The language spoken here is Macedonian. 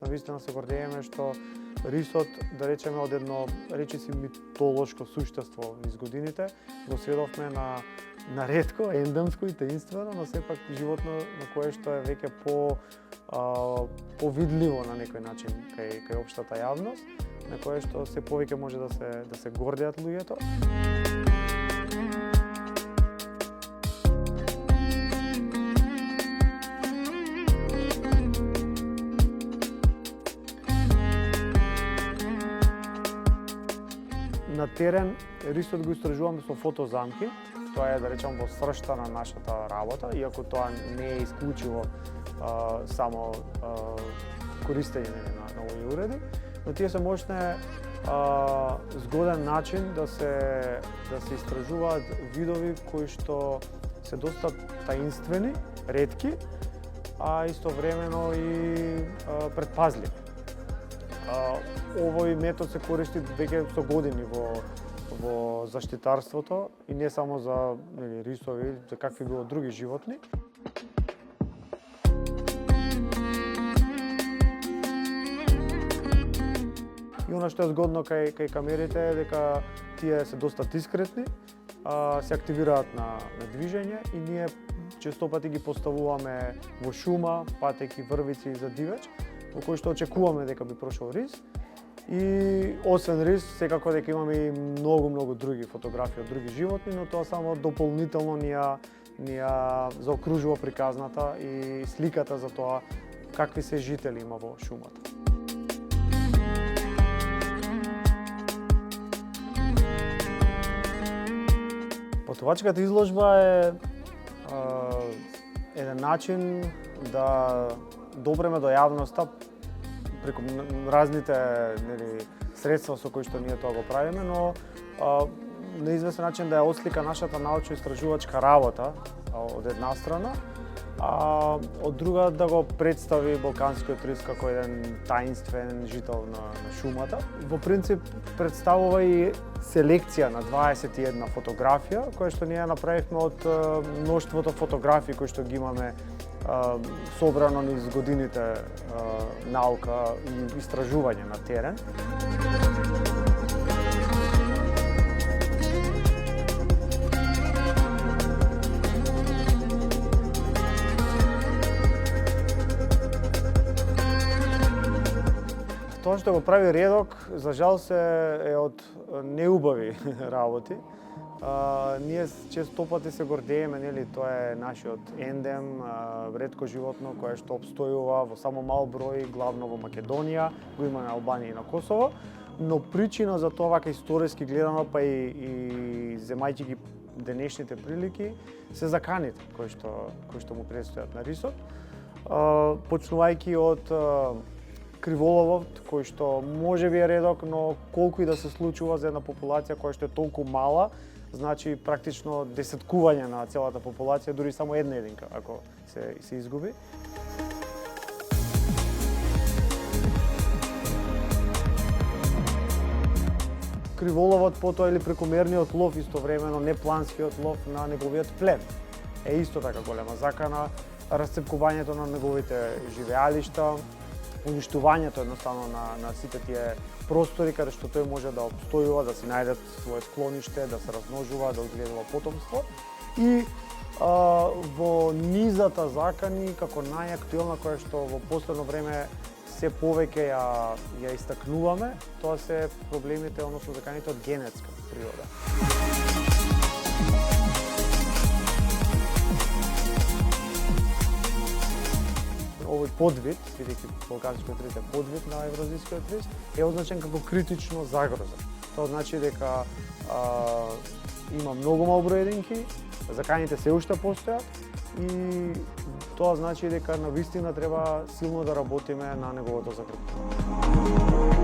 навистина се гордееме што рисот, да речеме, од едно речиси митолошко суштество низ годините, го сведовме на ретко, ендемско и таинствено, но сепак животно на кое што е веќе повидливо на некој начин кај општата јавност, на кое што се повеќе може да се гордеат луѓето. На терен рисот го истражуваме со фотозамки. Тоа е, да речам, во сршта на нашата работа, иако тоа не е исклучиво само користење на овие уреди, но тие се можне згоден начин да се истражуваат видови кои што се доста таинствени, ретки, а истовремено и предпазливи. Овој метод се користи веќе со години во заштитарството и не само за рисови, за какви било други животни. И она што е згодно кај камерите е дека тие се доста дискретни, се активираат на движење и ние честопати ги поставуваме во шума, патеки, врвици за дивеч, во кој што очекуваме дека би прошол рис. И освен рис, секако дека имаме и многу други фотографии од други животни, но тоа само дополнително ни ја заокружува приказната и сликата за тоа какви се жители има во шумата. Потувачката изложба е еден начин да допреме до јавноста преку разните средства со кои што ние тоа го правиме, но на известен начин да ја ослика нашата научно-истражувачка работа од една страна, а од друга да го представи балканскиот рис како еден таинствен жител на шумата. Во принцип представува и селекција на 21 фотографија, која што ние направивме од мноштвото фотографии кои што ги имаме собрано низ годините наука и истражување на терен. Тоа што го прави редок, за жал е од неубави работи. Ние честопати се гордееме, тоа е нашиот ендем, ретко животно кое што опстојува во само мал број, главно во Македонија, го има на Албанија и на Косово, но причина за тоа вака историски гледано, па и земајќи ги денешните прилики, се заканите кои што му предстојат на рисот, почнувајќи од криволовот, кој што може би е редок, но колку и да се случува за една популација која што е толку мала, значи практично десеткување на целата популација, дури само една единка ако се изгуби. Криволовот потоа или прекомерниот лов, истовремено непланскиот лов на неговиот плем е исто така голема закана, расцепкувањето на неговите живеалишта, уништувањето едноставно на сите тие простори каде што тој може да опстојува, да си најде свое склониште, да се размножува, да одгледува потомство. И во низата закани, како најактуелна која што во последно време се повеќе ја истакнуваме, тоа се проблемите, односно заканите од генетска природа. Овој подвид, бидејќи балканскиот рис е подвид на евразискиот рис, е означен како критично загрозен. Тоа значи дека има многу мал број единки, заканите се уште постојат и тоа значи дека навистина треба силно да работиме на неговото закрепување.